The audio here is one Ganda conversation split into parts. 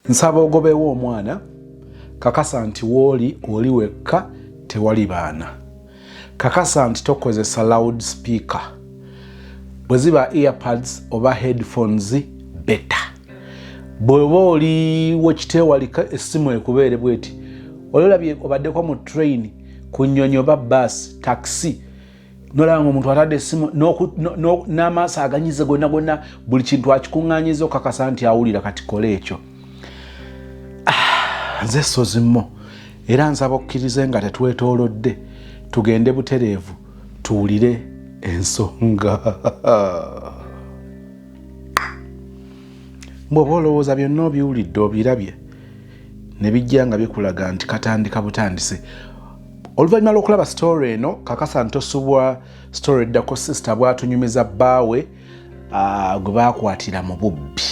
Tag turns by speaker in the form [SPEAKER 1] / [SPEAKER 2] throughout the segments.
[SPEAKER 1] nsaba ogobewo omwana kakasa nti wooli oli wekka tewali baana kakasa nti tokozesa loud speaker bwe ziba earpads oba headphones better bw'oba oliwo kitewalika essimu ekubeere bweti olabye obaddeko mu train ku nnyonyi oba bus taxi nolaba ng'omuntu atadde essimu n'amaaso aganyize gonna buli kintu akikuŋŋaanyiza okakasa nti awulira kati kola ekyo nze sozimmo era nsaba okkirize nga tetwetoolodde tugende butereevu tuwulire ensonga bw'oba olowooza byonna obiwulidde obirabye ne bijja nga bikulaga nti katandika butandise oluvannyuma lw'okulaba story eno kakasa ntosubwa story eddako sister bw'atunyumiza bbaawe gwe baakwatira mu bubbi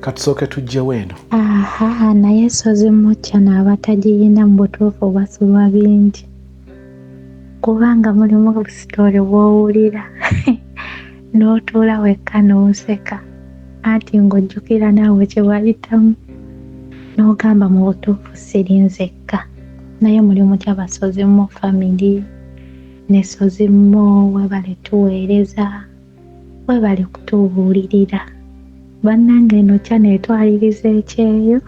[SPEAKER 1] katusooke tujjewo eno
[SPEAKER 2] naye sozimutya n'abatagiyina mu butuufu basubwa bingi kubanga mulimu story bw'owulira n'otuula wekka n'oseka anti ng'ojjukira naawe kye wayitamu n'ogamba mu butuufu siri nzekka naye mulimu ky'abasozimu family ne sozimu webale tuweereza webale kutubuulirira bannange eno channel etwaliriza ekyeyo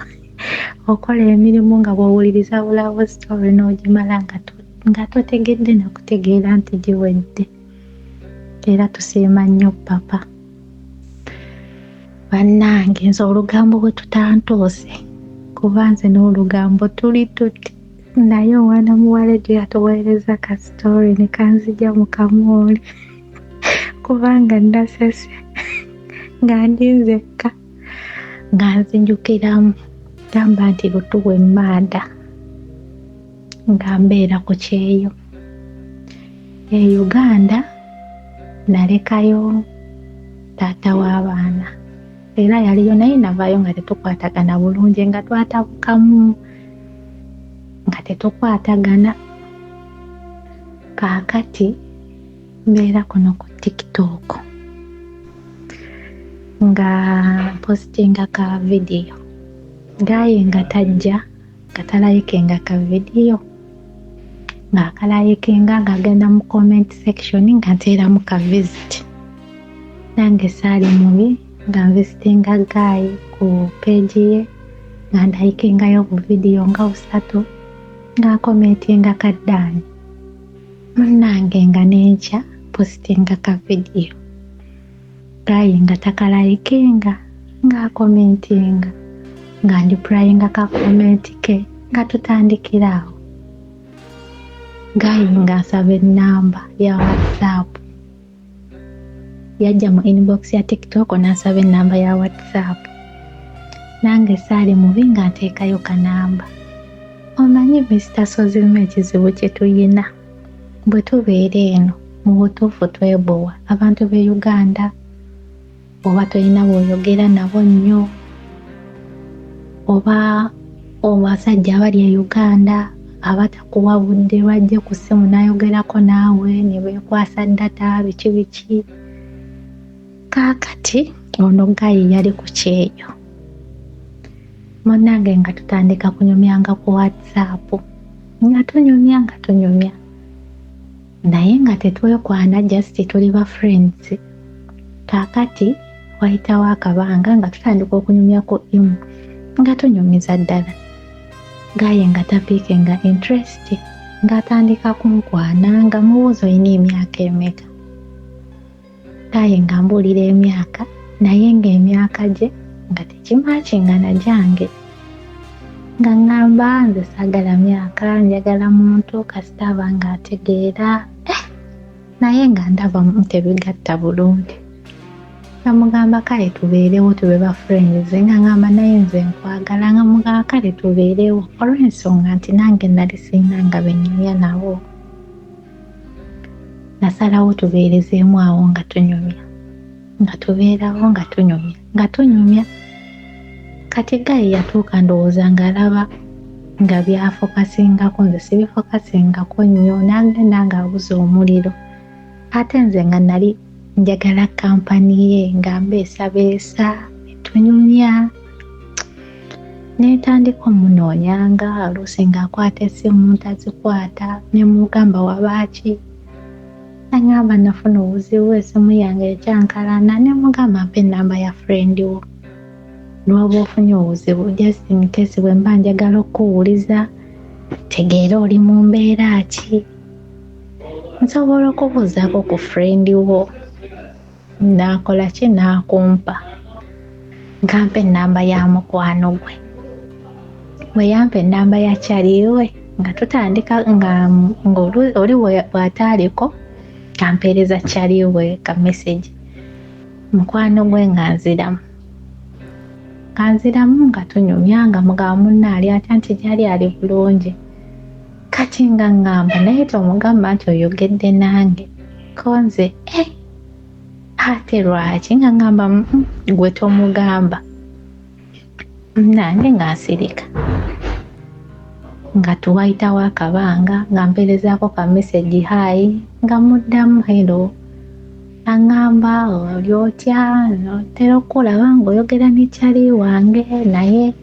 [SPEAKER 2] okola emirimu nga bw'owuliriza bulawo story n'ogimala nga totegedde nakutegeera nti giwedde era tusiima nnyo papa bannange nze olugambo bwe tutantuuse kuba nze n'olugambo tuli tuti naye omwana muwala gye yatuweereza ka story ne kanzija mu kamooli kubanga nasese nga ndi nzekka nga nzinjukiramu gamba nti lutuwa emmanda nga mbeera ku kyeyo Uganda nalekayo taata w'abaana era yaliyo naye navaayo nga tetukwatagana bulungi nga twatabukamu nga tetukwatagana kaakati mbeera kuno ku TikTok nga postinga ka video gaye nga tajja katalayikenga ka video nga akalayikenga ng'agenda mu comment section nga nteeramu ka visit nange saali mubi nga nvisitinga gaye ku page ye nga ndayikengayo bu video nga busatu nga commentinga kaddaani munnange nga nenkya postinga ka video gaye nga takalayikenga nga commentinga nga ndi prayinga ka comment ke nga tutandikiraawo gaye nga nsaba ennamba ya WhatsApp yajja mu inbox ya TikTok n'asaba ennamba ya WhatsApp nange saali mubi nga nteekayo kanamba omanyi Mr. Sozimu ekizibu kye tuyina bwe tubeera eno mu butuufu twebowa abantu b'e Uganda oba tolina bw'oyogera nabo nnyo oba abasajja abali e Uganda abatakuwa budde lwajje ku ssimu n'ayogerako naawe ne beekwasa ddata biki kaakati ono gaye yali ku kyeyo munnange nga tutandika kunyumyanga ku WhatsApp nga tunyumya naye nga tetwekwana just tuli ba friends kaakati wayitawo akabanga nga tutandika okunyumya ku imu nga tunyumiza ddala gaye nga tapiikenga interest ng'atandika kunkwana nga mubuuza olina emyaka emeka gaye nga mbuulira emyaka naye ng'emyaka gye nga tekimaakingana gyange nga ngamba nze saagala myaka njagala muntu kasita aba ng'ategeera naye nga ndaba tebigatta bulungi namugamba kale tubeerewo tube ba friends nga ngamba naye nze nkwagala nga mugamba kale tubeerewo olw'ensonga nti nange nali siinanga benyumya nabo nasalawo tubeerezeemu awo nga tunyumya nga tubeerawo nga tunyumya kati gaye yatuuka ndowooza ng'alaba nga byafokasingako nze sibifokasingako nnyo nagenda ng'abuza omuliro ate nze nga nali njagala kampani ye nga mbeesabeesa tunyumya. Netandika omunoonyanga oluusi ng'akwata essimu tazikwata ne mugamba wabaaki. Nangamba nafuna obuzibu essimu yange ekyankalana ne mugamba mpa ennamba ya friend wo. Lw'oba ofunye obuzibu just in case bwe mba njagala okuwuliza tegeera oli mu mbeera ki. Nsobola okubuuzaako ku friend wo. Naakola ki n'akumpa. Nkampa ennamba ya mukwano gwe. Bwe yampa ennamba ya kyaliwe nga tutandika nga oli bw'ataaliko kampeereza kyaliwe ka message. Mukwano gwe nga nziramu. Nga tunyumya nga mugamba munne ali atya nti gyali ali bulungi. Kati nga ngamba naye tomugamba nti oyogedde nange. Konze ate lwaki nga ngamba gwe tomugamba. Nange nga nsirika. Nga tuwayitawo akabanga nga mpeerezaako ka message hi nga muddamu hello. Angamba oli otya otera okulaba ng'oyogera ne kyali wange naye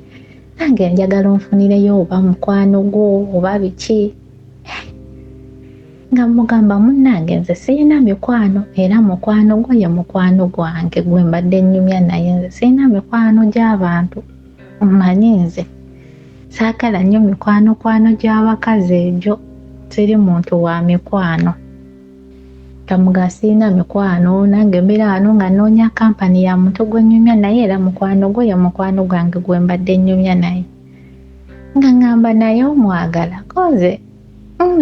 [SPEAKER 2] nange njagala onfunireyo oba mukwano gwo oba biki. Nga mugamba munnange nze sirina mikwano era mukwano gwo ye mukwano gwange gwe mbadde nnyumya naye nze sirina mikwano gy'abantu. Mmanyi nze saagala nnyo mikwano gy'abakazi egyo teri muntu wa mikwano. Kamuga sirina mikwano nange mbeera wano nga nnoonya kampani ya muntu gwe nnyumya naye era mukwano gwo ye mukwano gwange gwe mbadde nnyumya naye. Nga ngamba naye omwagala koze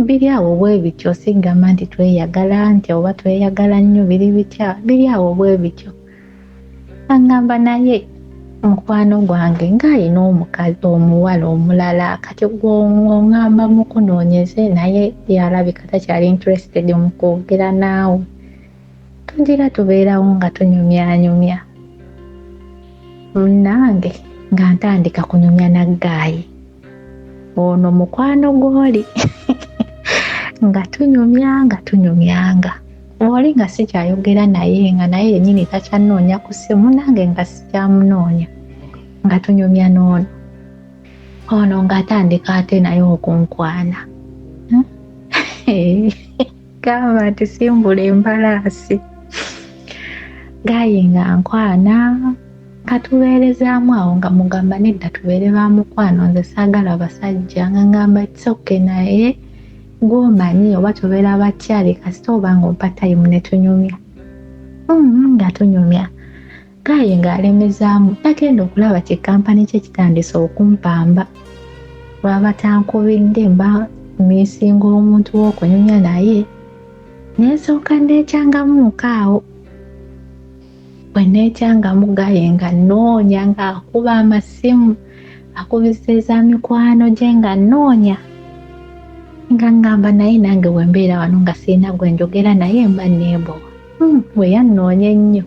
[SPEAKER 2] biri awo bwe bityo sigamba nti tweyagala nti oba tweyagala nnyo biri bitya biri awo bwe bityo. Ngamba naye mukwano gwange ng'alina omukazi omuwala omulala kati gw'oŋŋamba mukunoonyeze naye yalabika takyali interested mu kwogera naawe. Tugira tubeerawo nga tunyumyanyumya. Nange nga ntandika kunyumya na Gaayi. Ono mukwano gw'oli. Nga tunyumyanga. Oli nga sikyayogera naye nga naye yennyini takyanoonya ku ssimu nange nga sikyamunoonya. Nga tunyumya n'ono. Ono ng'atandika ate naye okunkwana. Gamba nti simbula embalaasi. Gaayi nga nkwana nga tubeerezaamu awo nga mugamba nedda tubeere ba mukwano nze saagala basajja nga ngamba kitsoke naye gw'omanyi oba tubeera bakyali kasita oba ng'ompa time ne tunyumya. Nga tunyumya. Gaayi ng'alemezaamu tagenda okulaba ti kampani kye kitandise okumpamba. Lwaba tankubidde mba miisinga omuntu w'okunyumya naye nensooka neekyangamuuko awo. Bwe neekyangamu Gaayi nga nnoonya ng'akuba amasimu akubisa mikwano gye nga nnoonya. Nga ngamba naye nange bwe mbeera wano nga sirina gwe njogera naye mba neebowa. Bwe yannoonya ennyo.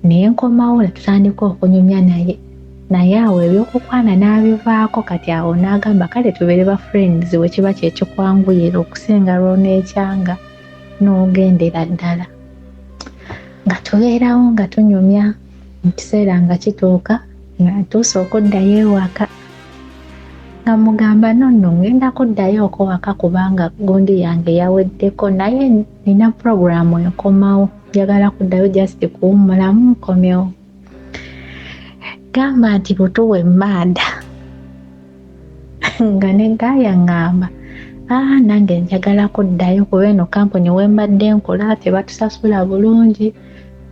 [SPEAKER 2] Naye nkomawo ne tutandika okunyumya naye awo ebyokukwana n'abivaako kati awo n'agamba kale tubeere ba friends we kiba kyekikwanguyira okusinga lw'oneekyanga n'ogendera ddala. Nga tubeerawo nga tunyumya ekiseera nga kituuka nga ntuuse okuddayo ewaka. Nga mugamba nonno ngenda kuddayo waka kubanga gundi yange yaweddeko naye nina programu enkomawo njagala kuddayo just kuwummulamu nkomyewo. Gamba nti butuwe maada. Nga ne Gaayi ngamba nange njagala kuddayo kuba eno kampuni we mbadde nkola tebatusasula bulungi.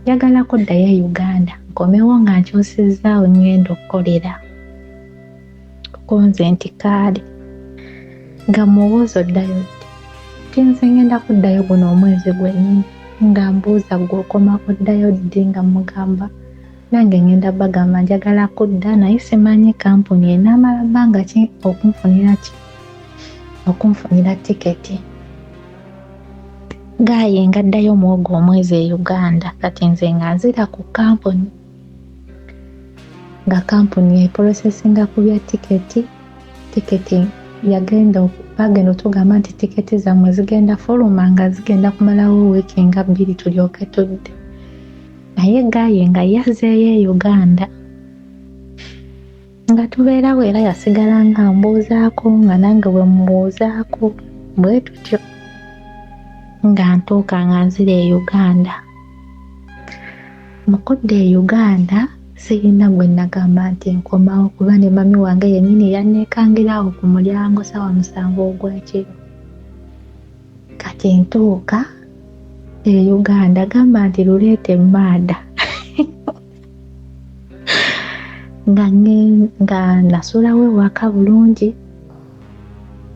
[SPEAKER 2] Njagala kuddayo e Uganda nkomewo nga nkyusizzaawo ngenda okukolera. Konze nti kaali. Nga mubuuza oddayo ddi? Nze ngenda kuddayo guno omwezi gwennyini. Nga mbuuza gwe okoma kuddayo ddi? Nga mugamba nange ngenda bagamba njagala kudda naye simanyi kampuni enaamala bbanga ki okunfunira tiketi. Gaayi ngaddayo muwogo omwezi e Uganda kati nze nga nzira ku kampuni. Nga kampuni eprosesinga ku bya tiketi yagenda bagenda otugamba nti tiketi zammwe zigenda fuluma nga zigenda kumalawo wiiki nga 2 tulyoke tudde. Naye Gaye nga yazeeyo e Uganda nga tubeerawo era yasigala nga mbuuzaako nga nange bwe mbuuzaako bwe tutyo nga ntuuka nga nzira e Uganda. Mu kudda e Uganda sirina gwe nagamba nti nkomawo kuba ne mami wange yennyini yanneekangirawo ku mulyango 7:30 ogw'ekiro. Kati ntuuka e Uganda gamba nti luleete maada nga nasulawo ewaka bulungi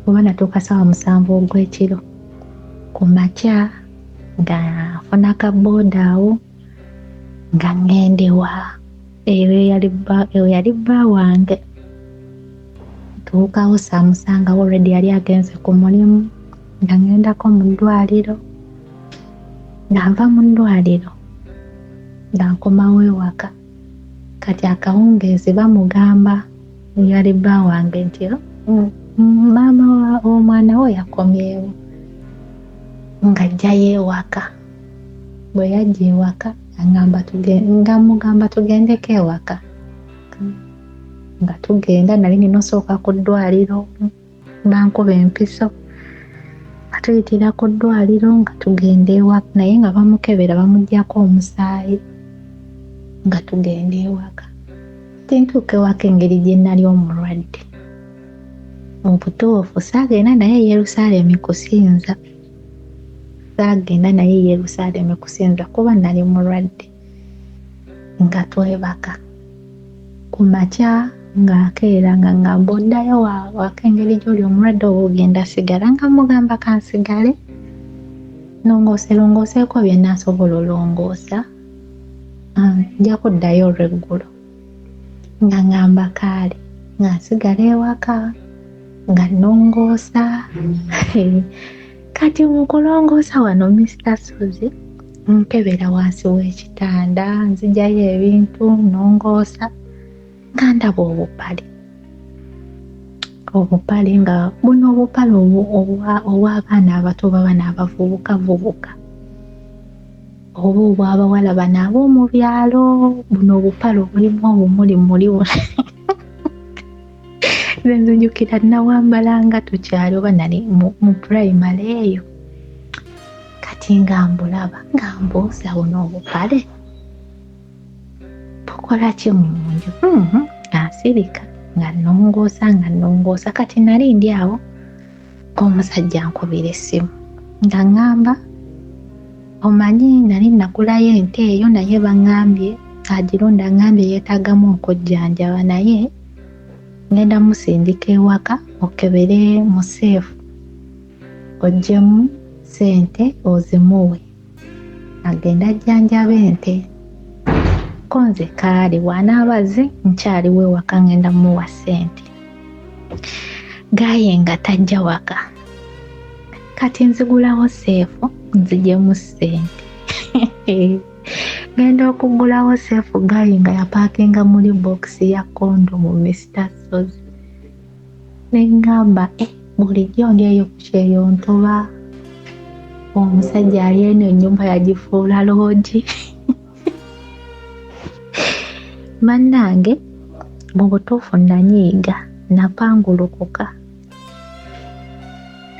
[SPEAKER 2] kuba natuuka 7:30 ogw'ekiro. Ku makya nga nfuna kabooda awo nga ngende wa eyo yali bba wange. Tuukawo saamusangawo already yali agenze ku mulimu nga ngendako mu ddwaliro. Nga nva mu ddwaliro nga nkomawo ewaka. Kati akawungeezi bamugamba yali bba wange nti maama omwana wo yakomyewo nga ajjayo ewaka. Bwe yajja ewaka nga mugamba tugendeko ewaka nga tugenda. Nali nina osooka ku ddwaliro bankuba empiso nga tuyitira ku ddwaliro nga tugenda ewaka, naye nga bamukebera bamuggyako omusaayi nga tugenda ewaka. Tintuuka ewaka engeri gye nali omulwadde. Mu butuufu saagenda naye e Yerusaalemi kusinza. Saagenda naye e Yerusaalemi kusinza kuba nali mulwadde. Nga twebaka ku makya ng'akeera nga ngamba oddayo waka engeri gy'oli omulwadde oba ogenda sigala. Nga mugamba kansigale longooseko bye naasobola olongoosa nja kuddayo olweggulo. Nga ngamba kaale nga nsigala ewaka nga nongoosa. Kati mu kulongoosa wano Mr. Suzy nkebera wansi w'ekitanda nzijayo ebintu nongoosa nga ndaba obupale nga buno obupale obw'abaana abato baba n'abavubuka oba obw'abawala bano ab'omu byalo. Buno obupale obulimu obumulimuli nzijukira nawambala nga tukyali oba nali mu primary eyo. Kati nga mbulaba nga mbuuza buno obupale bukola ki mu nju? Asirika nga nongoosa. Kati nali ndi awo ng'omusajja nkubira essimu nga ngamba omanyi nali nagulayo ente eyo naye baŋŋambye agironda, ngambye yeetaagamu okujjanjaba naye ngenda musindika ewaka okebere mu seefu oggyemu ssente ozimuwe agenda ajjanjaba ente. Konze kaali bw'anaabaze nkyaliwo ewaka ngenda muwa ssente. Gaye nga tajja waka. Kati nzigulawo seefu nziggyemu ssente. Ngenda okugulawo seefu Gaye nga yapaakinga muri bokisi ya kondomu Mr. Suzy. Nengamba bulijjo ndi eyo ku kyeyontoba. Omusajja ali eno ennyumba yagifuula loogi. Bannange mu butuufu nanyiiga napangulukuka.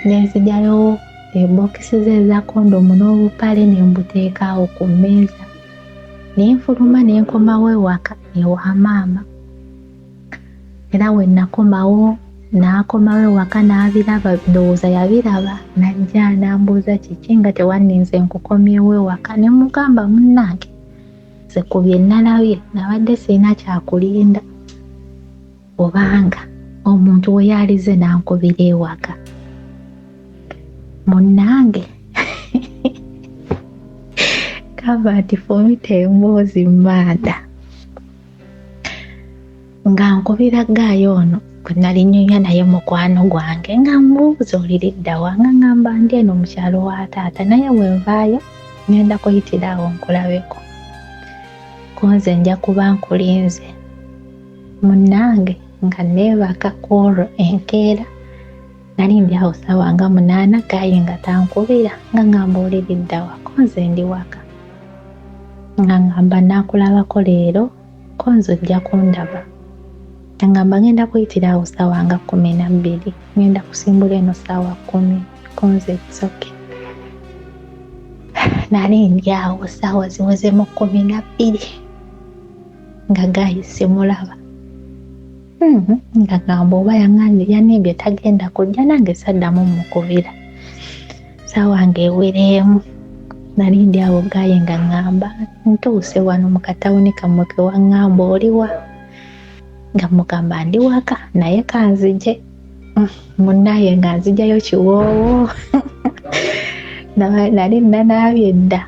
[SPEAKER 2] Nenzigyayo ebokisi ze eza kondomu n'obupale ne mbuteeka awo ku mmeeza. Ne nfuluma ne nkomawo ewaka ewa maama. Era we nakomawo n'akomawo ewaka n'abiraba, ndowooza yabiraba, najja n'ambuuza kiki nga tewanninze nkukomyewo ewaka. Ne mugamba munnange nze ku bye nalabye nabadde sirina kyakulinda obanga omuntu we yalize nankubira ewaka. Munnange kaba nti fomita emboozi maada nga nkubira Gaye ono gwe nali nnyunya naye mukwano gwange nga mbuuza oliridda wa nga ngamba ndi eno mu kyalo wa taata naye bwenvaayo ngenda kuyitira awo nkulabeko. Konze nja kuba nkulinze munnange nga neebaka kwolwo enkeera nali ndi awo ssaawa nga 8 Gayi nga tankubira nga ngamba oliridde wako nze ndi waka nga ngamba naakulabako leero ko nze ojja kundaba ngamba ngenda kuyitira awo ssaawa nga 12 ngenda kusimbula eno ssaawa 10 ko nze tsoke nali ndi awo ssaawa ziwezemu 12 nga Gayi simulaba nga ngamba oba yanembye tagenda kujja nange saddamu mukubira ssaawa ng'ewereemu nali ndi awo Gayi nga ngamba ntuuse wano mu katawuni kammwe ke waŋŋamba oliwa nga mugamba ndi waka naye kanzije munnaye nga nzijayo kiwoowo nali nanaabye dda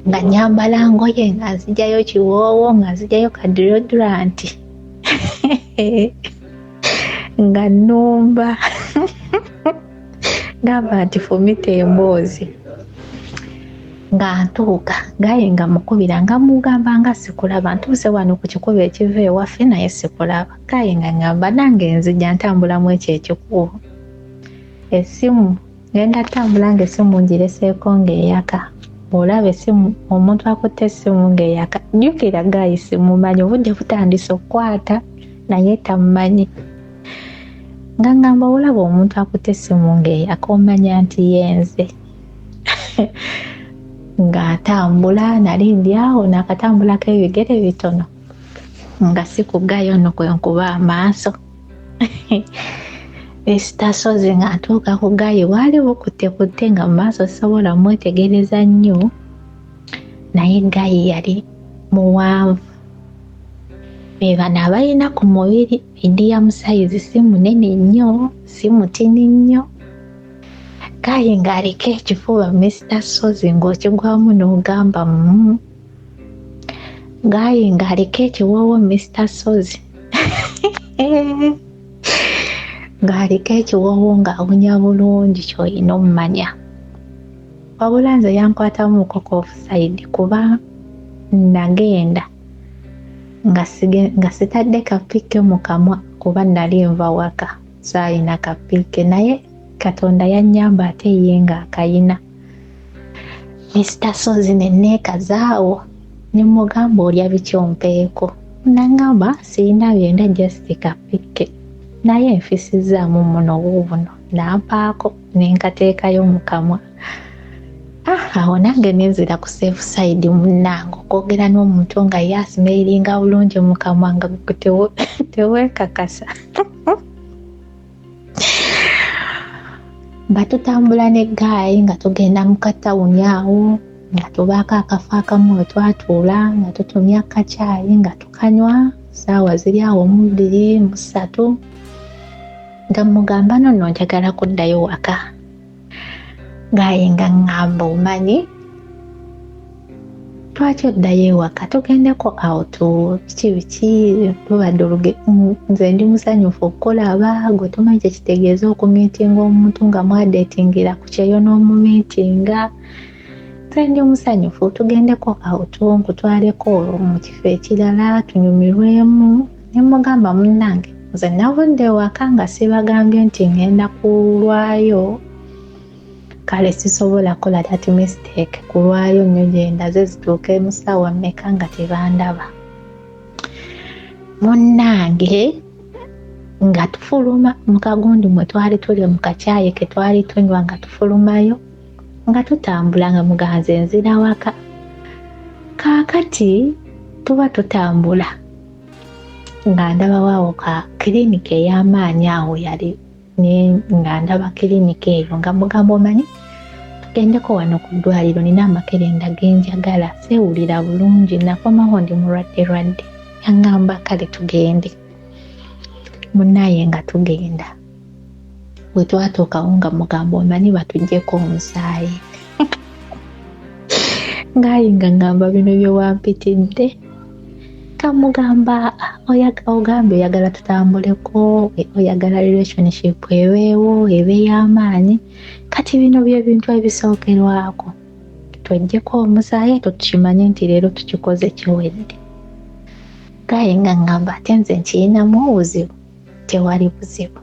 [SPEAKER 2] nga nyambala ngoye nga nzijayo kiwoowo nga nzijayo kadeodoranti nga nnumba gamba nti fumita emboozi nga ntuuka Gayi nga mukubira nga mugamba nga sikulaba ntuuse wano ku kikubo ekiva ewaffe naye sikulaba Gayi nga ngamba nange nzija ntambulamu ekyo ekikubo essimu ngenda ttambula ng'essimu ngireseeko ng'eyaka olaba essimu omuntu akutte essimu ng'eyaka jjukira Gayi simumanyi obudde butandise okukwata naye tamumanyi nga ngamba olaba omuntu akutte essimu ng'eyaka omanya nti yenze ng'atambula nali ndi awo n'akatambula k'ebigere bitono nga si ku Gayi ono kwe nkuba amaaso esitasozi nga ntuuka ku Gayi waali bukutte nga mu maaso sobola mwetegereza nnyo naye Gayi yali muwanvu be bano abalina ku mubiri medium size si munene nnyo si mutini nnyo Gayi ng'aliko ekifuba Mr. Sozi ng'okigwamu n'ogamba Gayi ng'aliko ekiwoowo Mr. Sozi ng'aliko ekiwoowo ng'awunya bulungi ky'olina omumanya wabula nze yankwatamu koko offside kuba nagenda nga sitadde kapiike mu kamwa kuba nali nva waka saayina kapiike naye Katonda yannyamba ate ye ng'akayina Mr. Sozi nenneekazaawo ne mugamba olya bikyompeeko nangamba sirina byenda just kapiike naye nfisizaamu muno buubuno nampaako nenkateekayo mu kamwa awo nange nenzira ku safe side munnange okwogera n'omuntu nga ye asimeiringa bulungi mu kamwa nga teweekakasa batutambula ne Gayi nga tugenda mu katawuni awo nga tubaako akafo akamu we twatuula nga tutumya akacaayi nga tukanywa ssaawa ziri awo 2, 3 nga mugamba nno njagala kuddayo waka Gayi nga ngamba omanyi lwaki oddayo ewaka tugendeko out biki tubadde nze ndi musanyufu okukolaba gwe tumanyi kyekitegeeza okumiitinga omuntu nga mwadeetingira ku kyeyo n'omumiitinga nze ndi musanyufu tugendeko out nkutwaleko mu kifo ekirala tunyumirwemu ne mugamba munnange nze navudde ewaka nga sibagambye nti ngenda kulwayo kale sisobola kola that mistake kulwayo nnyo genda ze zituuke mu ssaawa mmeka nga tebandaba munnange nga tufuluma mu kagundi mwe twali tuli mu kacaayi ke twali tunywa nga tufulumayo nga tutambula nga muganze nzira waka kaakati tuba tutambula nga ndaba waawo ka kiriniki ey'amaanyi awo yali nga ndaba kiriniki eyo nga mugamba omanyi tugendeko wano ku ddwaliro nina amakerenda genjagala seewulira bulungi nakomawo ndi mulwadde yangamba kale tugende munnaye nga tugenda bwe twatuukawo nga mugamba omanyi batuggyeko omusaayi Gayi nga ngamba bino bye wampitidde kamugamba ogambe oyagala tutambuleko oyagala relationship ebeewo ebe y'amaanyi kati bino bye bintu ebisookerwako tweggyeko omusaayi tukimanye nti leero tukikoze kiwedde Gayi nga ngamba ate nze nkirinamu obuzibu tewali buzibu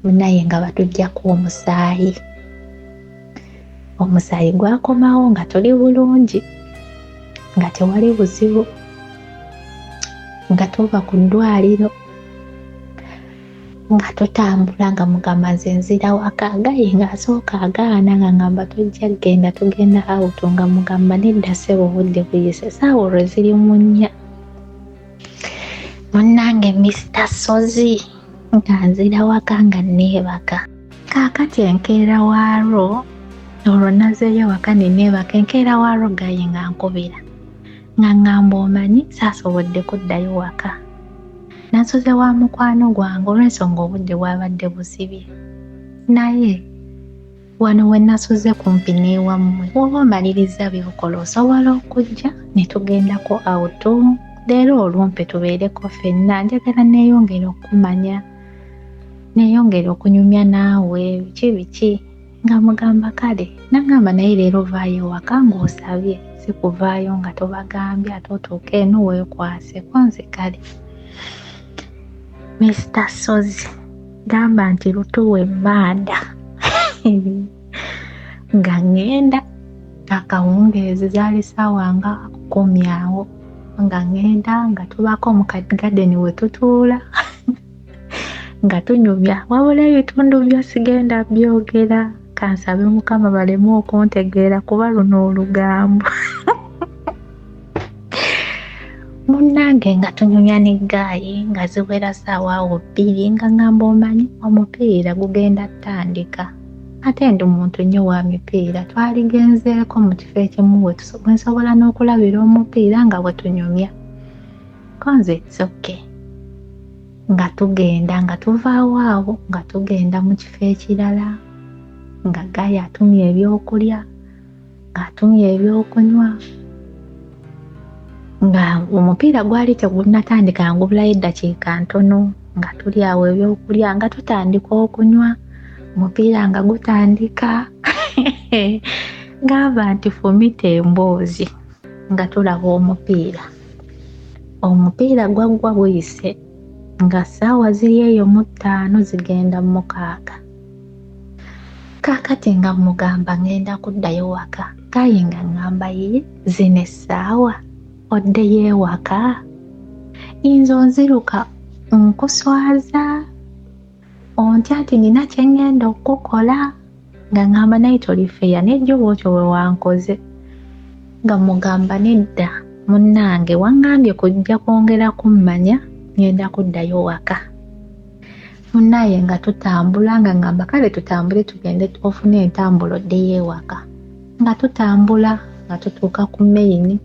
[SPEAKER 2] naye nga batuggyako omusaayi gwakomawo nga tuli bulungi, nga tewali buzibu, nga tuva ku ddwaliro, nga tutambula nga mugamba nze nzira waka. Gaye ng'asooka agaana nga ngamba tojja genda, tugenda awuto, nga mugamba nedda ssebo obudde buyise, saawa olwo ziri mu nnya. Munnange Mr. Sozi nga nzira waka nga neebaka. Kaakati enkeera waalo olwo nazeeyo waka ne neebaka. Enkeera waalo gaye nga nkubira nga ngamba omanyi saasobodde kuddayo waka. Nasoze wa mukwano gwange olw'ensonga obudde bwabadde busibye. Naye wano we nasoze kumpi n'ewammwe, woba omaliriza by'okola osobola okujja ne tugendako awuto. Leero olumpe tubeereko ffenna. Njagala neeyongere okumanya, neeyongere okunyumya naawe biki nga mugamba kale. Nagamba naye leero vaayo waka ng'osabye, si kuvaayo nga tobagambye ate otuuka eno weekwase konze kale. Mr. Sozi gamba nti lutuwe manda nga ngenda akawungeezi zaali ssaawa nga 10 awo, nga ngenda nga tubako mu gadeni we tutuula nga tunyumya, wabula ebitundu byo sigenda byogera. Kansabe Mukama baleme okuntegeera kuba luno olugambo. Munnange nga tunyumya ne Gayi nga ziwera ssaawa 2 nga ngamba omanyi omupiira gugenda tandika. Ate ndi muntu nnyo wa mipiira, twaligenzeeko mu kifo ekimu we nsobola n'okulabira omupiira nga bwe tunyumya. Konze it's okay. Nga tugenda nga tuvaawo awo nga tugenda mu kifo ekirala, nga Gayi atumye ebyokulya, ng'atumye ebyokunywa, nga omupiira gwali tegunnatandika ngubulayo eddakiika ntono, nga tuli awo ebyokulya nga tutandika okunywa, omupiira nga gutandika. Gamba nti fumita emboozi nga tulaba omupiira. Omupiira gwaggwa buyise nga ssaawa ziri eyo mu 5 zigenda mu 6. Kaakati nga mugamba ngenda kuddayo waka. Gaye nga ngamba ye zino essaawa oddeyo ewaka, nze onziruka nkuswaza ontya nti nina kye ngenda okukola. Nga ngamba naye toli feya, nejjo bwotyo bwe wankoze. Nga mugamba nedda munnange, wangambye kujja kwongera kummanya ngenda kuddayo waka. Munnaye nga tutambula nga ngamba kale tutambule tugende ofune entambulo oddeyo ewaka. Nga tutambula nga tutuuka ku main.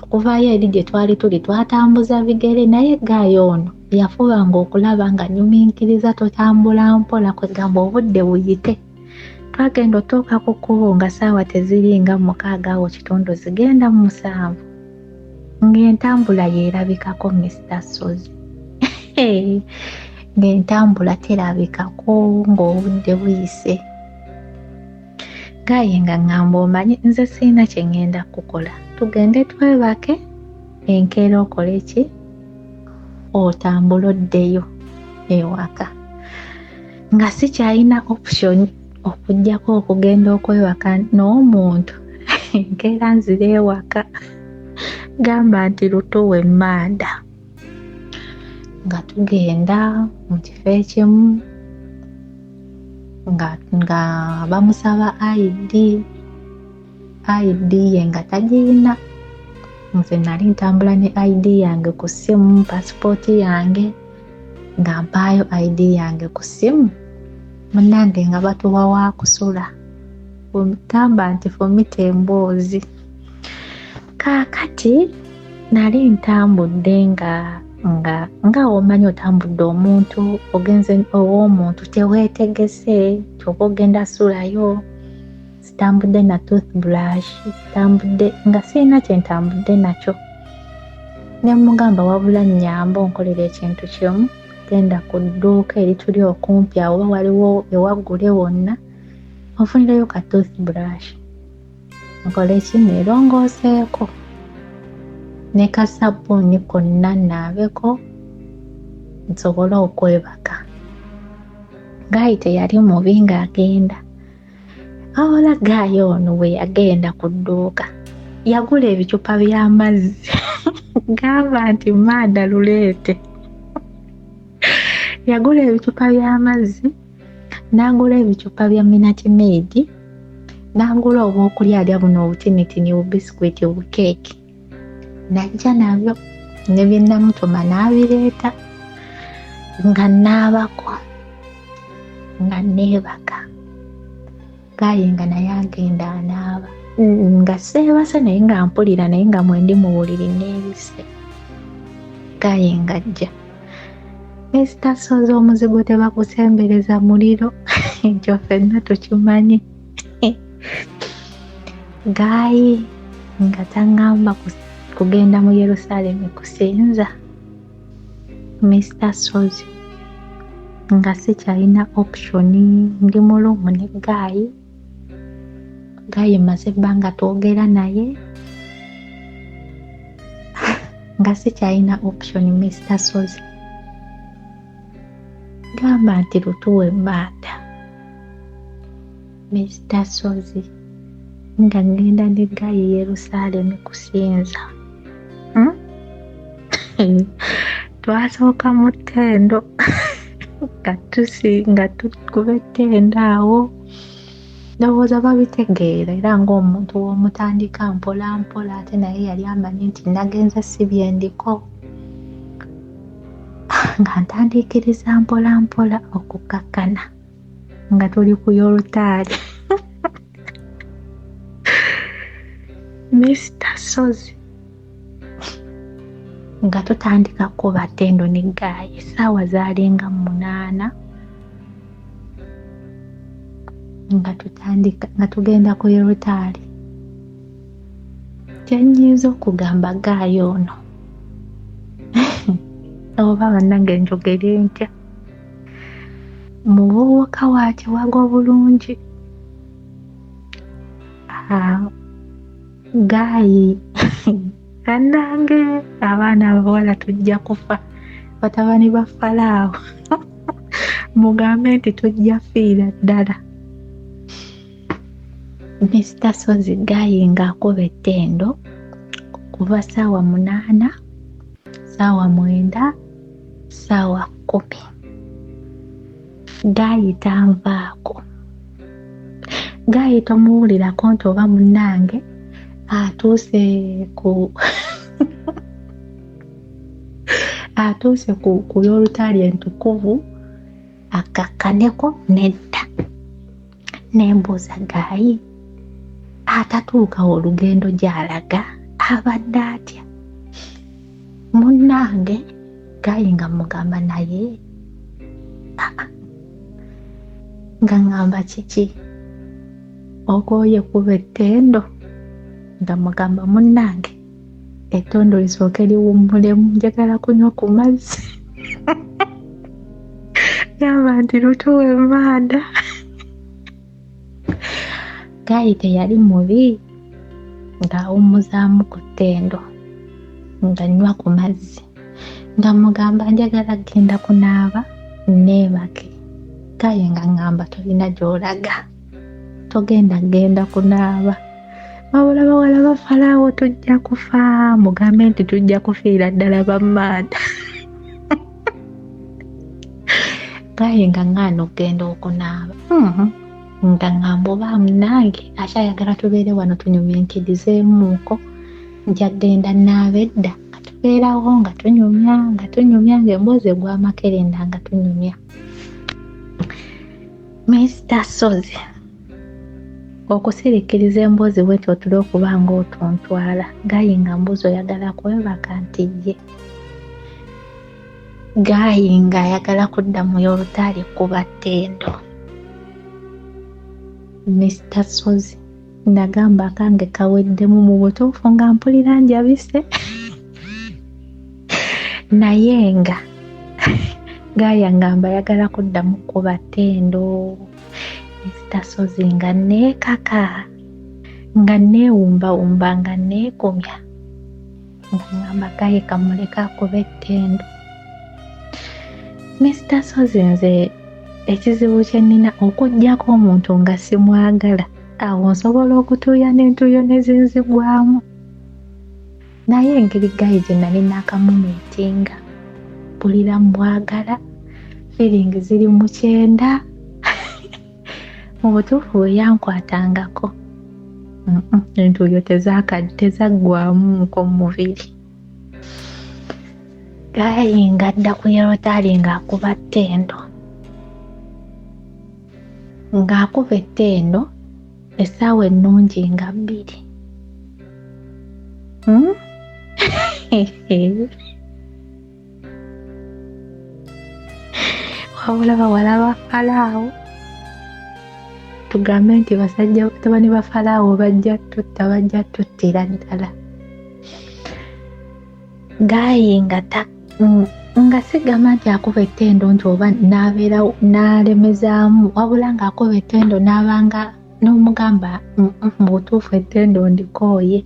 [SPEAKER 2] Okuvaayo eri gye twali tuli twatambuza bigere, naye Gayi ono yafubanga okulaba nga nyuminkiriza tutambula mpola kwegamba obudde buyite. Twagenda otuuka ku kkubo nga ssaawa teziri nga 6 awo kitundu zigenda mu 7. Ng'entambula yeerabikako Mr. Sozi. Ng'entambula terabikako ng'obudde buyise. Gayi nga ngamba omanyi nze sirina kye ngenda kukola, tugende twebake, enkeera okole ki, otambula oddeyo ewaka. Nga sikyalina option okuggyako okugenda okwewaka n'omuntu. Enkeera nzira ewaka. Gamba nti lutuwe manda. Nga tugenda mu kifo ekimu nga bamusaba ID ye nga tagirina. Nze nali ntambula ne ID yange ku ssimu, pasipooti yange nga mpaayo ID yange ku ssimu. Munnange nga batuwa wa kusula. Gamba nti fumita emboozi. Kaakati nali ntambudde nga omanyi otambudde omuntu ogenze ow'omuntu teweetegese kyoba ogenda sulayo. Sitambudde na toothbrush, sitambudde nga sirina kye ntambudde nakyo. Ne mugamba wabula nnyamba onkolera ekintu kimu, genda ku dduuka erituli okumpi awo waliwo ewaggule wonna onfunireyo ka toothbrush. Nkole ki neerongooseeko ne kasabbuuni konna nnaabeko nsobole okwebaka. Gayi teyali mubi ng'agenda. Wabula Gayi ono bwe yagenda ku dduuka yagula ebicupa by'amazzi gamba nti Manda luleete. Yagula ebicupa by'amazzi n'agula ebicupa bya Minute Maid n'agula obwokulya alya buno obutinitini bubisikwiti bukeeki najja nabyo ne bye namutuma n'abireeta nga naabako nga neebaka. Gayi nga naye agenda anaaba nga seebase naye nga mpulira naye nga mwendi mu buliri neebise. Gayi nga ajja Mr. Sozi omuzigo tebakusembereza muliro ekyo ffenna tukimanyi. Gayi nga taŋŋamba kugenda mu Yerusaalemi kusinza. Mr. Sozi nga sikyalina optioni ndi mulumu ne Gayi. Gayi maze ebbanga twogera naye nga sikyalina optioni. Mr. Sozi gamba nti lutuwe Manda. Mr. Sozi nga ngenda ne Gayi Yerusaalemi kusinza. Twasooka mu ttendo nga tukuba ettendo awo ndowooza babitegeera era ng'omuntu w'omutandika mpola mpola ate naye yali amanyi nti nagenze si bye ndiko nga ntandikiriza mpola mpola okukakkana nga tuli ku Yorutaali. Mr. Sozi nga tutandika kuba ttendo ne Gayi essaawa zaalinga 8 nga tugenda ku Yorutaali. Kyennyinza okugamba Gayi ono oba bannange njogere ntya mubuubuka wa Kiwago bulungi. Gayi bannange abaana abawala tujja kufa batabani ba Falaawo mugambe nti tujja fiira ddala. Mr. Sozi Gayi ng'akuba ettendo kuva ssaawa 8, ssaawa 9, ssaawa 10. Gayi tanvaako. Gayi tomuwulirako nti oba munnange atuuse ku Yorutaali entukuvu akakkaneko nedda. Nembuuza Gayi atatuuka olugendo gy'alaga abadde atya munnange? Gayi nga mugamba naye nga ngamba kiki ogooye kuba ettendo nga mugamba munnange ettondo lisooke liwummulemu njagala kunywa ku mazzi. Gamba nti lutuwe Manda. Gayi teyali mubi ng'awummuzaamu ku ttendo nga nywa ku mazzi nga mugamba njagala genda kunaaba neebake. Gayi nga ngamba tolina gy'olaga togenda genda kunaaba wabula bawala ba Falaawo tujja kufa mugambe nti tujja kufiira ddala ba Manda. Gayi nga ngaana okugenda okunaaba nga ngamba oba munnange akyayagala tubeere wano tunyumyentirizeemuuko nja genda naaba edda nga tubeerawo nga tunyumya ng'emboozi egw'amakerenda nga tunyumya. Mr. Sozi okusiriikiriza emboozi bwetyo otule okuba ng'otontwala. Gayi nga mbuzi oyagala kwebaka nti ye. Gayi nga ayagala kudda mu Yorutaali kuba ttendo. Mr. Sozi nagamba akange kaweddemu mu butuufu nga mpulira njabise naye nga Gayi angamba ayagala kuddamu kuba ttendo. Mr. Sozi nga neekaka nga neewumbawumba nga neekomya nga ngamba Gayi kamuleka kuba ettendo. Mr. Sozi nze ekizibu kye nnina okuggyako omuntu nga simwagala, awo nsobola okutuuya n'entuuyo ne zinzigwamu. Naye engeri Gayi gye nali nakamumiitinga, mpulira mwagala, feeling ziri mu kyenda. Mu butuufu bwe yankwatangako entuuyo tezaggwamuko mu mubiri. Gayi ng'adda ku yerotaali ng'akuba ttendo. Ng'akuba ettendo essaawa ennungi nga 2. Wabula bawala ba Falaawo, tugambe nti basajja batabani ba Falaawo bajja tuttira ddala. Gayi nga sigamba nti akuba ettendo nti oba n'abeera n'alemezaamu, wabula ng'akuba ettendo n'abanga n'omugamba mu butuufu ettendo ndikooye.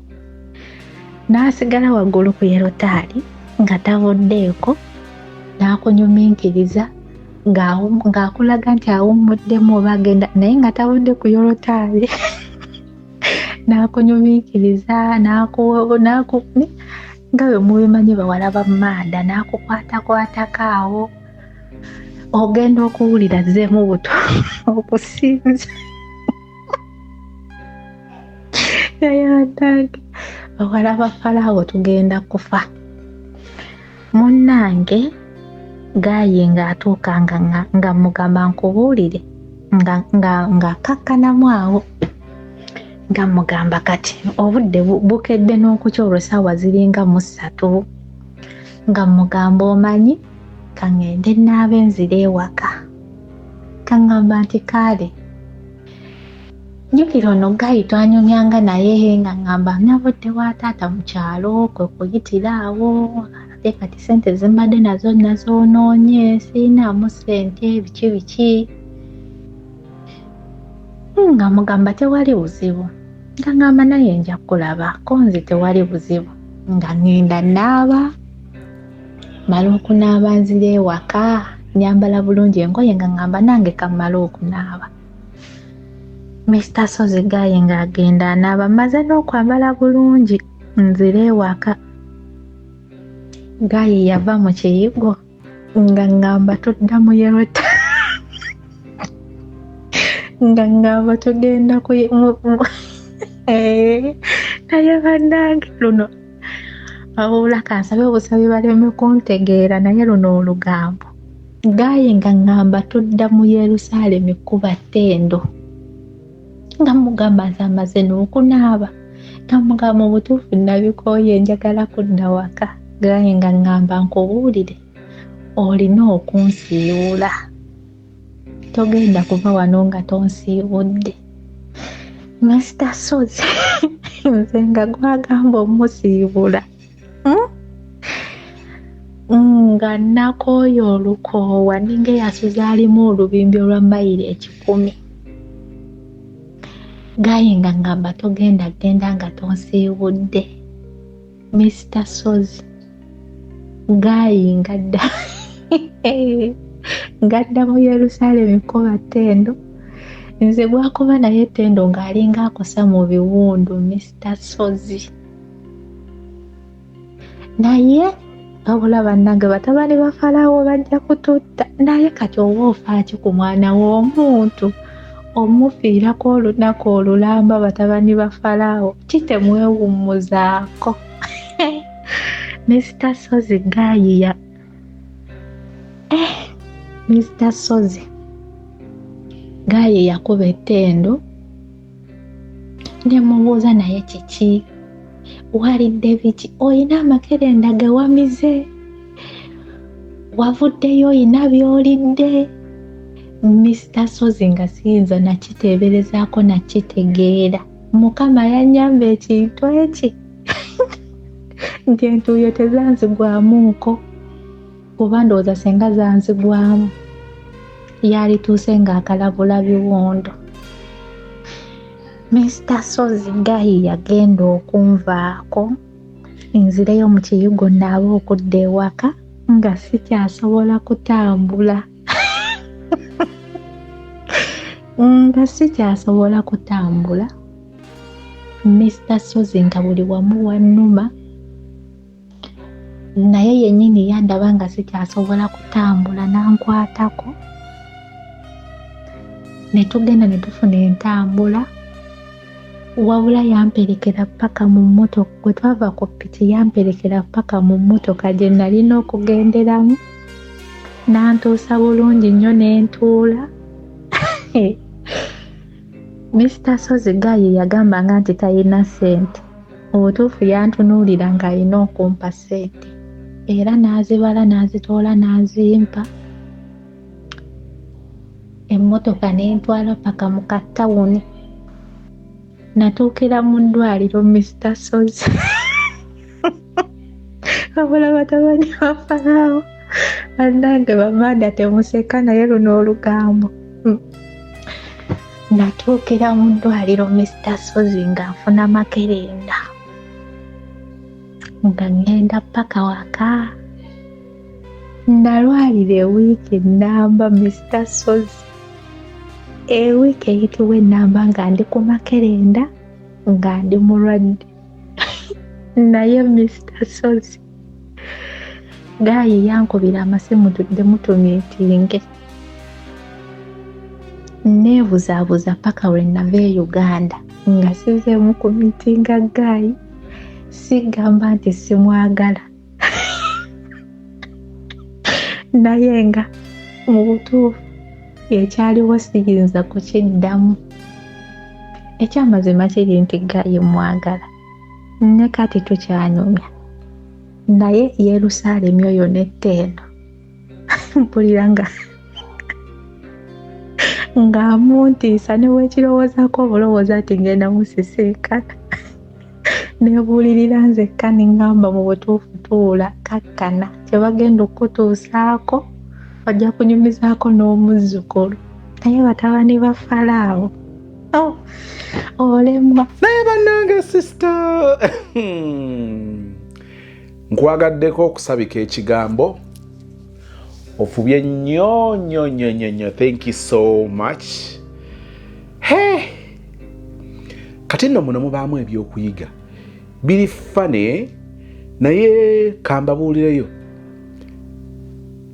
[SPEAKER 2] N'asigala waggulu ku yerotaali nga taboddeeko, n'akunyuminkiriza ng'akulaga nti awummuddemu oba agenda, naye nga tabodde ku yerotaali. N'akunyuminkiriza nga bwe mubimanyi bawala ba Maada, n'akukwatakwatako awo, ogenda okuwulira zzeemu buto okusinza. Naye bannange, bawala ba Falaawo tugenda kufa. Munnange Gayi ng'atuuka nga mugamba nkubuulire, ng'akakkanamu awo, nga mugamba kati obudde bukedde n'okukya olwo ssaawa ziringa mu 3, nga mugamba omanyi kaŋŋende naabe nzire ewaka. Kaŋŋamba nti kale jjukira ono Gayi twanyumyanga naye nga ŋŋamba nabudde wa taata mu kyalo, kwe kuyitira awo, ate kati ssente zimbadde nazo nazoonoonye, siinaamu ssente biki. Nga mugamba tewali buzibu, nga ŋŋamba naye nja kulaba ko nze tewali buzibu, nga ŋŋenda naaba, mala okunaaba nzire ewaka, nyambala bulungi engoye nga ŋŋamba nange kammala okunaaba. Mr. Sozi Gayi ng'agenda anaaba, maze n'okwambala bulungi nzire ewaka. Gayi yava mu kiyigo nga ŋŋamba tudda mu yerota, nga ŋŋamba tugenda naye bannange luno wabula kansabe obusabi baleme kuntegeera, naye luno olugambo. Gayi nga ŋŋamba tudda mu Yerusaalemi kuba ttendo, nga mugamba nze amaze n'okunaaba, nga mugamba mu butuufu nabikooye njagala kudda waka. Gayi nga ŋŋamba nkubuulire, olina okunsiiwula, togenda kuva wano nga tonsiibudde. Mr. Sozi nze nga gwagamba omusiibula, nga nakooye olukoowa ninga eyasuza alimu olubimbi olwa mayiro 10. Gayi nga ŋŋamba togenda genda nga tonsiibudde. Mr. Sozi Gayi ngadda mu Yerusaalemi kuba ttendo, nze gwakuba naye ttendo ng'alinga akosa mu biwundu. Mr. Sozi naye wabula bannange batabani ba Falaawo bajja kututta, naye kati oba ofaaki ku mwana w'omuntu omufiirako olunaku olulamba batabani ba Falaawo, kitemwewummuzaako. Mr. Sozi Gayi Mr. Sozi Gayi yakuba ettendo, ne mubuuza naye kiki, walidde biki, oyina amakerenda ge wamize, wavuddeyo oyina by'olidde. Mr. Sozi nga siyinza nakiteeberezaako nakitegeera, Mukama yannyamba ekintu eki nti entuuyo tezanzigwamuuko, kuba ndowooza senga zanzigwamu yalituuse ng'akalabula biwundo. Mr. Sozi Gayi yagenda okunvaako, nzireyo mu kiyigo naaba okudda ewaka nga sikyasobola kutambula. nga sikyasobola kutambula, Mr. Sozi nga buli wamu wannuma, naye yennyini yandaba nga sikyasobola kutambula n'ankwatako. Ne tugenda ne tufuna entambula, wabula yamperekera paka mu mmotoka. Bwe twava ku ppiki yamperekera paka mu mmotoka gye nalina okugenderamu, n'antuusa bulungi nnyo n'entuula. Mr. Sozi Gayi yagambanga nti talina ssente. Obutuufu yantunuulira ng'alina okumpa ssente, era n'azibala n'azitoola n'azimpa. Emmotoka n'entwala paka mu katawuni. Natuukira mu ddwaliro Mr. Sozi. Wabula batabani ba Falaawo bannange bamanda temuseka naye luno olugambo. Natuukira mu ddwaliro Mr. Sozi nga nfuna makerenda, nga ngenda paka waka. Nalwalira ewiiki ennamba Mr. Sozi. Ewiiki eyitibwa ennamba nga ndi ku makerenda nga ndi mulwadde. Naye Mr. Sozi Gayi yankubira amasimu tudde mutumiitinge. Neebuzaabuza paka lwe nava e Uganda nga sizeemu ku miitinga Gayi. Sigamba nti simwagala, naye nga mu butuufu ekyaliwo siyinza kukiddamu. Ekyamazima kiri nti Gayi mwagala, ne kati tukyanyumya, naye Yerusaalemi oyo n'etteeno mpulira nga amuntiisa, ne weekirowoozaako obulowooza ati ngenda musisinkana. Neebuulirira nzekka neŋŋamba mu butuufu tuula kakkana, kye bagenda okutuusaako ojja kunyumizaako n'omuzzukulu. Naye batabani ba Falaawo, olemwa.
[SPEAKER 1] Naye bannange sisita, nkwagaddeko okusabika ekigambo. Ofubye nnyo. Thank you so much. Kati nno muno mubaamu ebyokuyiga biri fane, naye kambabuulireyo.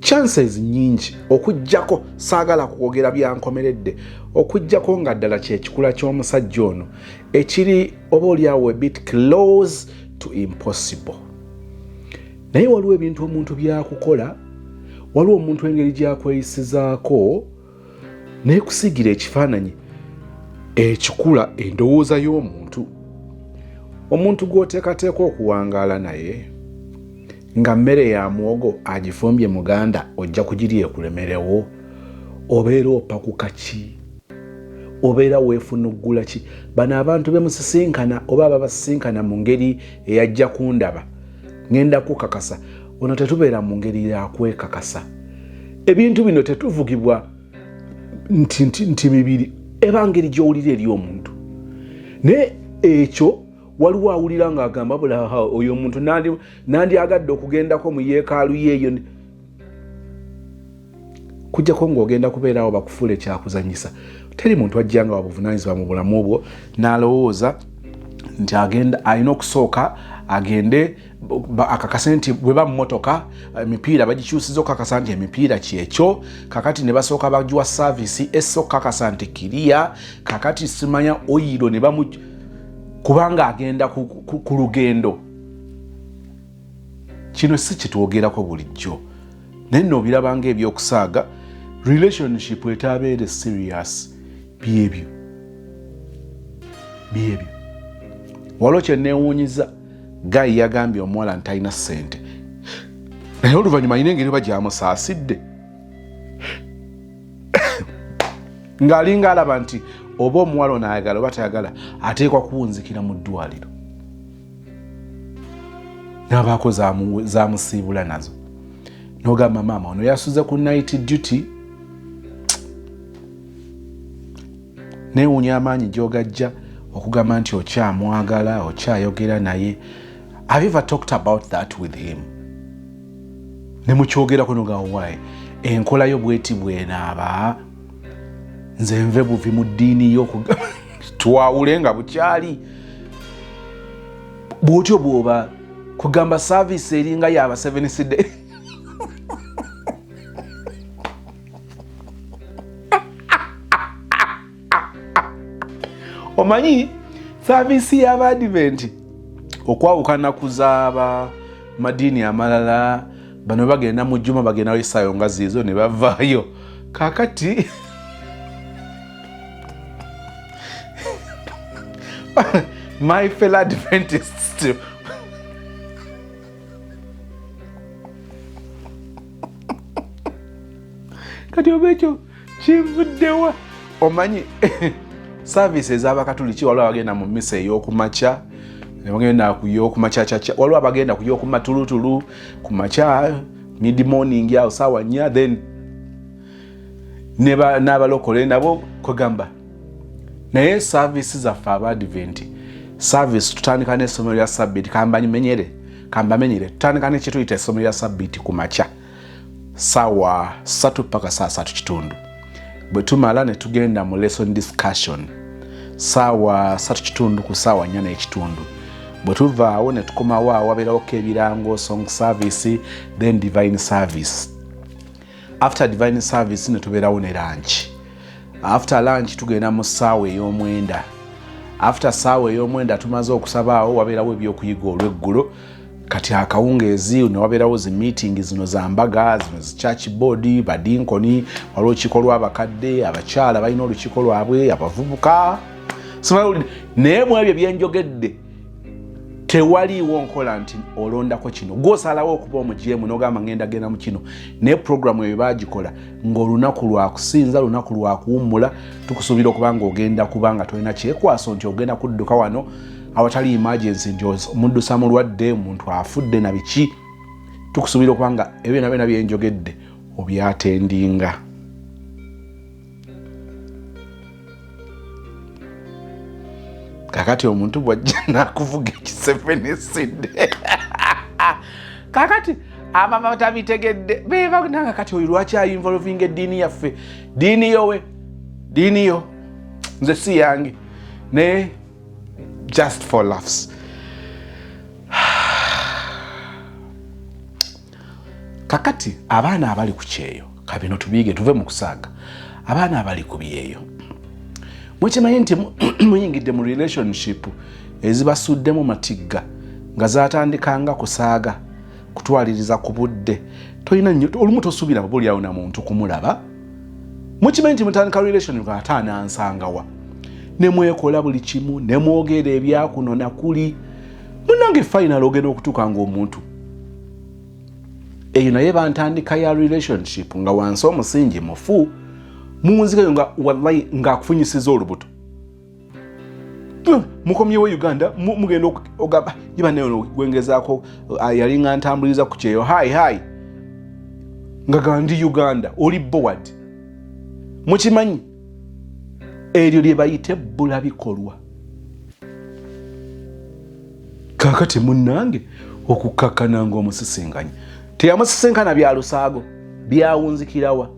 [SPEAKER 1] Chances nyingi okujjako, saagala kwogera byankomeredde, okujjako nga ddala kyekikula ky'omusajja ono ekiri oba oliawo a bit close to impossible. Naye waliwo ebintu omuntu byakukola, waliwo omuntu engeri gyakweyisizaako n'ekusigira ekifaananyi ekikula endowooza y'omuntu. Omuntu gw'oteekateeka okuwangaala naye nga mmere ya muwogo agifumbye muganda ojja kugirya ekulemerewo, obeera opa ku kaki, obeera weefunuggula ki? Bano abantu bemusisinkana oba ababasisinkana mu ngeri eyajja kundaba, ngenda kukakasa ono tetubeera mu ngeri ya kwekakasa. Ebintu bino tetuvugibwa nti mibiri eba ngeri gy'owulira eri omuntu, naye ekyo waliwo awulira ng'agamba bulaha oyo omuntu nandyagadde okugendako mu yeekaalu yeeyo, kujjako ng'ogenda kubeerawo bakufuula ekyakuzanyisa. Teri muntu ajja nga wabuvunaanyizibwa mu bulamu obwo n'alowooza nti alina okusooka agende akakase nti bwe ba mmotoka emipiira bagikyusiza okukakasa nti emipiira kyekyo, kakati ne basooka bagiwa saavisi essokakasa nti kiriya, kakati simanya oyiro ne bamu kubanga agenda ku lugendo. Kino si kitwogerako bulijjo, naye nno obirabanga ebyokusaaga. Relationship etabeere serious byebyo. Waliwo kye neewuunyiza, Gayi yagambye omuwala nti talina ssente, naye oluvannyuma alina engeri oba gyamusaasidde ng'alinga alaba nti oba omuwala ono ayagala oba tayagala ateekwa kuwunzikira mu ddwaliro. N'abaako zaamusiibula nazo, n'ogamba maama ono yasuze ku night duty. Neewuunya amaanyi gy'ogajja okugamba nti okyamwagala, okyayogera naye. Have you ever talked about that with him? Ne mukyogerako n'ogamba waayi enkola yo bweti bw'enaaba. nze nve buvi mu ddiini yo twawule nga bukyali bwotyo bwoba kugamba service eringa yaba 7 omanyi service y'Abadvent okwawukana kuzaaba madiini amalala bano bagenda mu jjuma bagenda essaayo nga ziizo ne bavaayo kaakati my fellow Adventists kati oba ekyo kivuddewa omanyi service ez'Abakatuliki waliwo abagenda mu misa ey'okumakya ne bagenda ku y'okumakyakyakya waliwo abagenda ku y'okumatulutulu ku makya mid morning awo saawa 4 then n'abalokole nabo kwegamba naye service zaffe Abadvent service tutandika n'essomero lya Sabbiiti kambamenyere tutandika n'ekyo tuyita essomero lya Sabbiiti ku makya saawa 3 paka saa 3:30 bwe tumala ne tugenda mu lesson discussion saawa 3:30 ku saawa 4:30 bwe tuvaawo ne tukomawo awo wabeerawo ebirango song service then divine service. After divine service ne tubeerawo ne lunch. After lunch tugenda mu ssaawa ey'omwenda. After ssaawa ey'omwenda tumaze okusabaawo wabeerawo ebyokuyiga olw'eggulo kati akawungeezi ne wabeerawo zi meeting zino za mbaga zino zi church board badinkoni waliwo olukiiko lw'abakadde abakyala balina olukiiko lwabwe abavubuka naye mu ebyo byenjogedde tewaliiwo nkola nti olondako kino gw'osalawo okuba omugyemu n'ogamba ngenda mu kino naye programu eyo bagikola ng'olunaku lwakusinza lunaku lwakuwummula tukusuubira okuba ng'ogenda kuba nga tolina kyekwaso nti ogenda kudduka wano awatali emergency nti omuddusa mulwadde omuntu afudde na biki tukusuubira okuba nga ebyo byonna byenjogedde obyatendinga. Kakati omuntu bwajja nakuvuga ekisefenesidde kakati ababa tabitegedde beba nanga kati oyo lwaki involving eddiini yaffe diini yo nze si yange ne just for laughs. Kakati abaana abali ku kyeyo kabino tubige tuve mu kusaaga abaana abali ku byeyo mukimanyi nti muyingidde mu relationship ezibasuddemu matigga nga zatandikanga kusaaga kutwaliriza ku budde toyina nnyo olumu tosuubira buli awo na muntu kumulaba mukimanyi nti mutandika relationship ataanansangawa ne mwekola buli kimu ne mwogera ebyakuno nakuli munange final ogenda okutuuka ng'omuntu eyo naye bantandika ya relationship nga wansi omusingi mufu munzikayo nga wallahi ng'akufunyisiza olubuto mukomyewo Uganda mugenda ogamba yiba nayo gwengezaako yalinga ntambuliza ku kyeyo hai nga gandi Uganda oli board mukimanyi eryo lye bayite ebbula bikolwa. Kakati munnange okukkakkana ng'omusisinkanye teyamusisinkana bya lusaago byawunzikirawa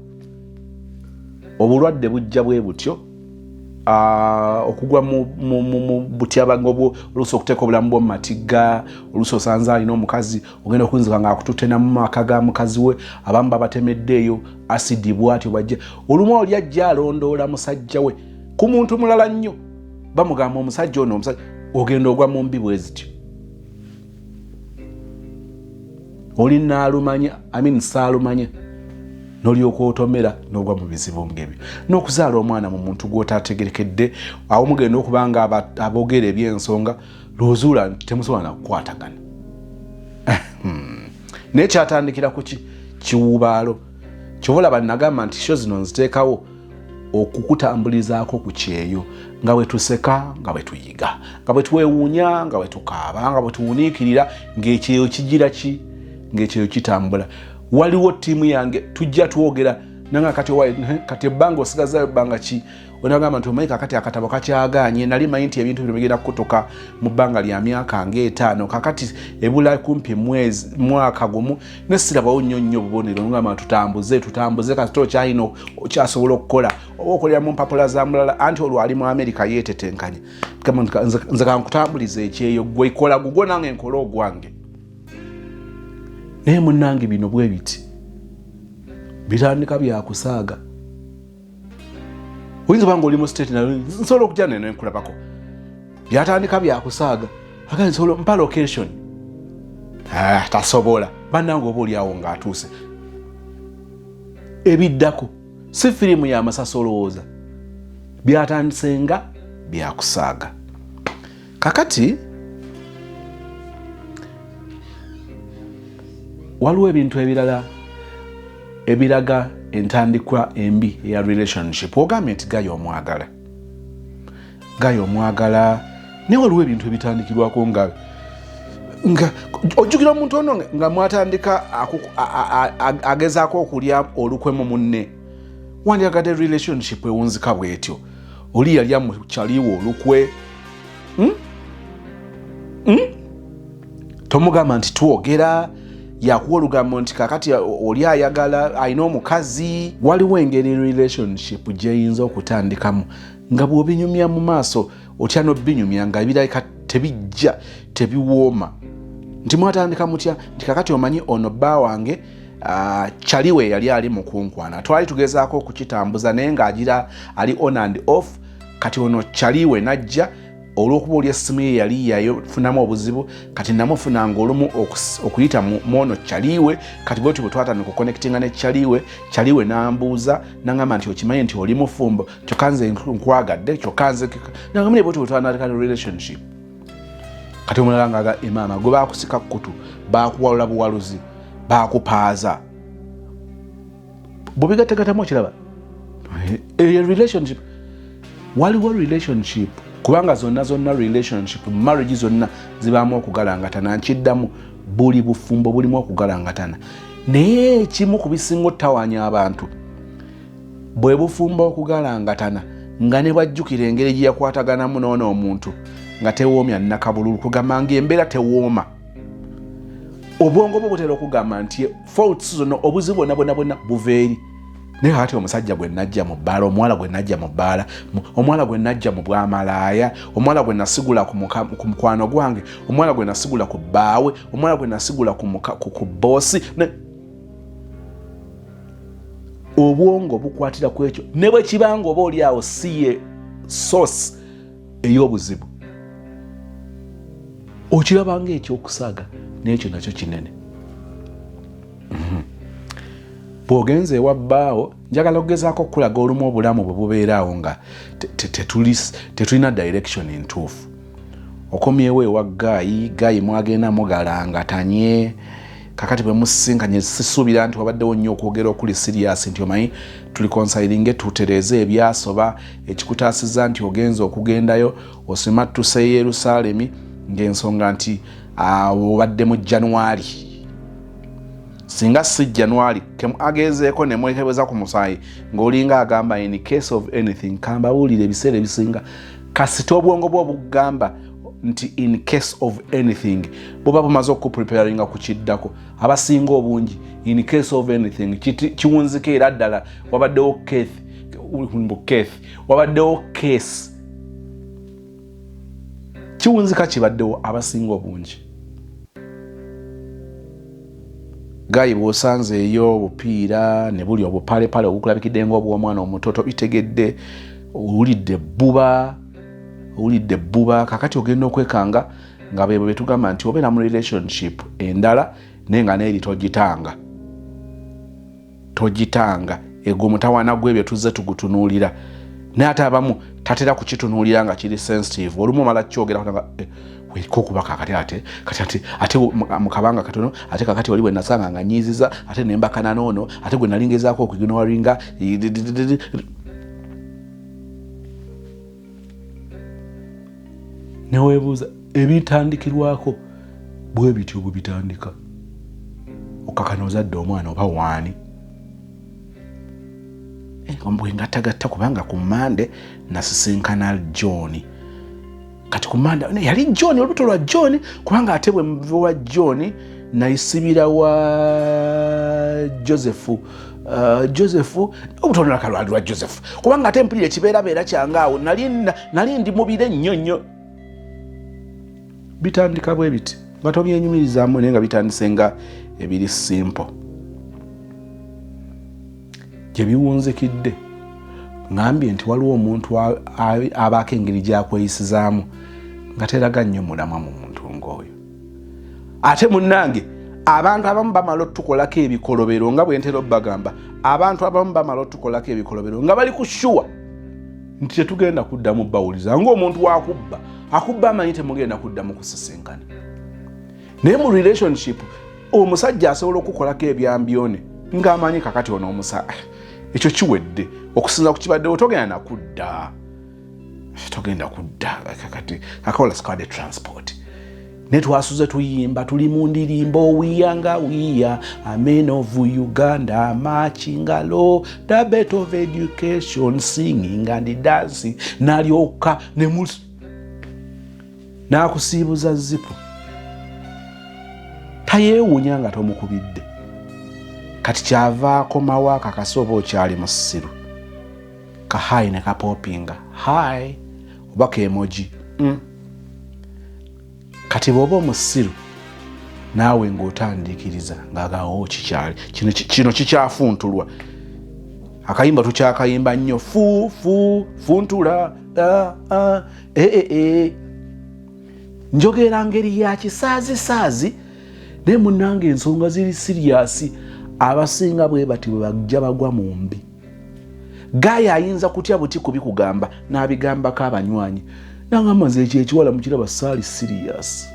[SPEAKER 1] obulwadde bujja bwe butyo okugwa mu butyabaga oluusi okuteeka obulamu bwo mu matigga oluusi osanze alina omukazi ogenda okuyinzika ng'akututte namu maka ga mukazi we abamu babatemeddeeyo asidi bwatyo bajja olumu oli ajja alondoola musajja we ku muntu mulala nnyo bamugamba omusajja ono omusajja ogenda ogwa mu mbi bwe zityo oli naalumanya saalumanya n'olyoka otomera n'ogwa mu bizibu ng'ebyo n'okuzaala omwana mu muntu gw'otaategerekedde awo mugenda okuba nga aboogera eby'ensonga lw'ozuula nti temusobola na kukwatagana naye kyatandikira ku kiwuubaalo kyobalaba nagamba nti sho zino nziteekawo okukutambulizaako ku kyeyo nga bwe tuseka nga bwe tuyiga nga bwe twewuunya nga bwe tukaaba nga bwe tuwuniikirira ng'ekyeyo kigira ki ng'ekyeyo kitambula. Waliwo ttiimu yange tujja twogera nanga kati ebbanga osigazayo ebbanga ki onagamba nti omanyi kakati akatabo kakyaganye nali manyi nti ebintu bino bigenda kukutuka mu bbanga lya myaka nga 5 kakati ebula kumpi mwaka gumu nesirabawo nnyo obubonero ngamba tutambuze kasito kyalina okyasobola okukola oba okolera mu mpapula za mulala anti olwali mu Amerika yeetetenkanya nze kankutambuliza ekyeyo gwe ikola gugwo nange nkola ogwange naye munnange bino bwe biti bitandika byakusaaga oyinza banga oli mu state nsobola okujja neno enkulabako byatandika byakusaaga akati nsobola mpa location tasobola bannange oba oliawo ng'atuuse ebiddako si firimu y'amasasolooza byatandise nga byakusaaga kakati waliwo ebintu ebirala ebiraga entandikwa embi ya relationship ogambye nti gayo omwagala naye waliwo ebintu ebitandikirwako nga ojjukira omuntu ono nga mwatandika agezaako okulya olukwe mu munne wandyagadde relationship ewunzika bwetyo oli yalya mu kyaliwo olukwe tomugamba nti twogera yakuwa olugambo nti kakati oli ayagala alina omukazi waliwo engeri relationship gyeyinza okutandikamu nga bw'obinyumya mu maaso otya n'obinyumya nga ebirabika tebijja tebiwooma nti mwatandika mutya nti kakati omanyi ono bba wange kyaliwe yali ali mukunkwana twali tugezaako okukitambuza naye ng'agira ali on and off kati ono kyaliwe najja olw'okuba oli essimu ye yali yayofunamu obuzibu kati namufunanga olumu okuyita mwono kyaliwe kati bwetyo bwe twatandika okuconnectinga ne kyaliwe n'ambuuza n'angamba nti okimanyi nti oli mufumbo kyokka nze nkwagadde kyokka nze n'angamba ne bwetyo bwe twatandika relationship kati omulala ng'aga maama gwe baakusika kutu baakuwalula buwaluzi baakupaaza bwebigattagattamu okiraba eyo relationship waliwo relationship kubanga zonna relationship marriage zonna zibaamu okugalangatana nkiddamu buli bufumbo bulimu okugalangatana naye ekimu ku bisinga ottawaanya abantu bwe bufumbo okugalangatana nga ne bwajjukira engeri gye yakwataganamu n'ono omuntu nga tewoomya nnakabululu kugamba ng'embeera tewooma obwongo bwo butera okugamba nti faults zonna obuzibu bonna buva eri naye ati omusajja gwe najja mu bbaala omuwala gwe najja mu bbaala omuwala gwe najja mu bwamalaaya omuwala gwe nasigula ku mukwano gwange omuwala gwe nasigula ku bbaawe omuwala gwe nasigula ku boosi obwongo bukwatira ku ekyo ne bwe kibanga oba oli awo si ye source ey'obuzibu okirabanga ekyokusaaga n'ekyo nakyo kinene bw'ogenze ewa bbaawo njagala okugezaako okulaga olumu obulamu bwe bubeeraawo nga tetulina direction entuufu okomyewo ewa gaayi mwagenda mugalangatanye kakati bwe musisinkanye sisuubira nti wabaddewo nnyo okwogera okuli serious nti omanyi tuli konsayiringe tutereeze ebyasoba ekikutaasiza nti ogenza okugendayo osimattuse Yerusaalemi ng'ensonga nti obadde mu January singa si January agezeeko ne mwekebeza ku musaayi ng'olinga agamba in case of anything kambabuulire ebiseera ebisinga kasita obwongo bwo bugamba nti in case of anything buba bumaze okupreparinga ku kiddako abasinga obungi in case of anything kiwunzika era ddala wabaddewo wabaddewo case kiwunzika kibaddewo abasinga obungi gayi bw'osanze eyo obupiira ne buli obupalepale obukulabikidde ng'obw'omwana omutoto bitegedde owulidde bbuba kakati ogenda okwekanga nga bebo betugamba nti obeera mu relationship endala naye nga neeri togitanga ego mutawaana gwebyo tuzze tugutunuulira naye ate abamu tatera kukitunuulira nga kiri sensitive olumu omala kyogera nga weeriko okuba kakati ate mukabanga katono ate kakati wali bwe nasanga nga nyiiziza ate nembakana noono ate gwe nalingezaako okuginowaringa neweebuuza ebitandikirwako bwe bityo bwe bitandika okakana ozadde omwana oba waani bwe ngattagatta kubanga ku Mande nasisinkana John. Kati ku Mande yali John, olubuto lwa John, kubanga ate bwe muve wa John nayisibira wa Joseph. Joseph olubuto lwa Joseph, kubanga ate mpulira ekibeerabeera kyangaawo nali ndi mubire nnyo. Bitandika bwe biti nga tobyenyumirizaamu naye nga bitandise nga ebiri simple. Gye biwunzikidde ngambye nti waliwo omuntu abaako engeri gyakweyisizaamu nga teraga nnyo mulamwa mu muntu ng'oyo. Ate munnange abantu abamu bamala otukolako ebikolobero nga bwe ntera obbagamba, abantu abamu bamala otukolako ebikolobero nga bali ku shuwa nti tetugenda kuddamu bawuliza ng'omuntu akubba amanyi temugenda kuddamu kusisinkana. Naye mu relationship omusajja asobola okukolako ebyambyone ng'amanyi kakati ono ekyo kiwedde okusinza ku kibaddewo togenda kudda kakati akakola squad transport. Ne twasuze tuyimba tuli mu ndirimbo wiyanga wiya amen of Uganda marching alo the bet of education singing and dancing nalyoka ne nakusiibuza zipo tayeewuunya nga tomukubidde. Kati kyavaako mawaka kasoba okyali mu ssiru kahayi ne kapopinga hai oba kemoji. Kati bw'oba omusiru naawe ng'otandikiriza ng'agawo kikyali kino kikyafuntulwa. Akayimba tukyakayimba nnyo funtula njogera ngeri ya kisaazi naye munnange ensonga ziri siriyasi. Abasinga bwe bati bwe bajja bagwa mu mbi. Gaaya ayinza kutya buti kubikugamba n'abigambako abanywanyi nangamba nze ekyekiwala mukiraba saali siriyasi.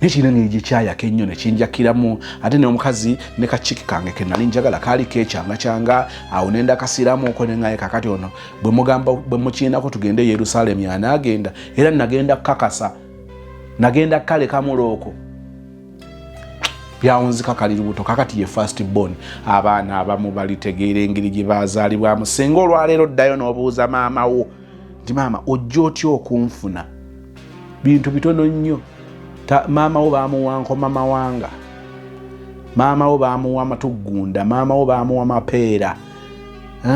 [SPEAKER 1] Nekina ngeri gye kyayaka ennyo ne kinjakiramu ate n'omukazi ne kaciki kange ke nali njagala kaali kekyanga awo ne ndakasiramu oko ne ngaye kakati ono bwe mukiinako tugende Yerusaalemu anaagenda era nagenda kukakasa nagenda kukaleka mulooko byawunzika kali lubuto kakati ye first born. Abaana abamu balitegeera engeri gye baazaalibwamu singa olwaleero ddayo n'obuuza maama wo nti maama ojja otya okunfuna bintu bitono nnyo. Maama wo baamuwa nkoma mawanga, maama wo baamuwa matugunda, maama wo baamuwa mapeera.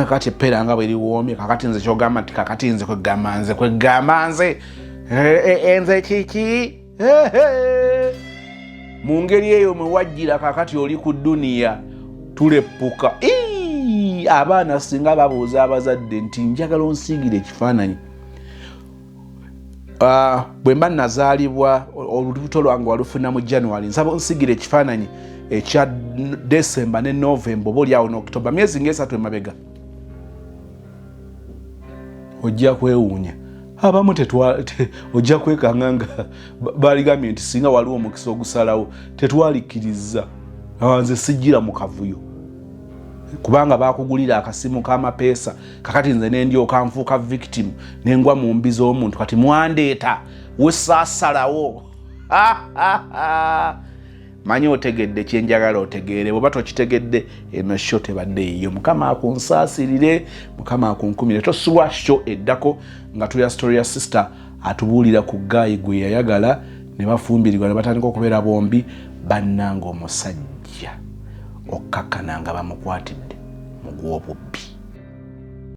[SPEAKER 1] Kati eppeera nga bwe liwoomye kakati nze kyogamba nti kakati nze kwegamba nze enze kiki mu ngeri eyo mwe wajjira kakati oli ku duniya tuleppuka. Abaana singa babuuza abazadde nti njagala onsiigire ekifaananyi bwe mba nazaalibwa olubuto lwange walufuna mu January nsaba onsiigire ekifaananyi ekya December ne November oba oliawo n'October myezi ng'esatu emabega ojja kwewuunya. Abamu ojja kwekanga nga baligambye nti singa waliwo omukisa ogusalawo tetwalikkiriza nze sijjira mu kavuyo kubanga bakugulira akasimu k'amapeesa kakati nze nendyoka nfuuka victim nengwa mu mbi z'omuntu kati mwandeeta wesaasalawo. Manyi otegedde kyenjagala otegeere bw'oba tokitegedde eno sho tebadde eyo. Mukama akunsaasirire, Mukama akunkumire. Tosubwa sho eddako nga tuya story ya sister atubuulira ku Guy gwe yayagala ne bafumbirirwa ne batandika okubeera bombi bannanga omusajja okkakkana nga bamukwatidde mu gw'obubbi.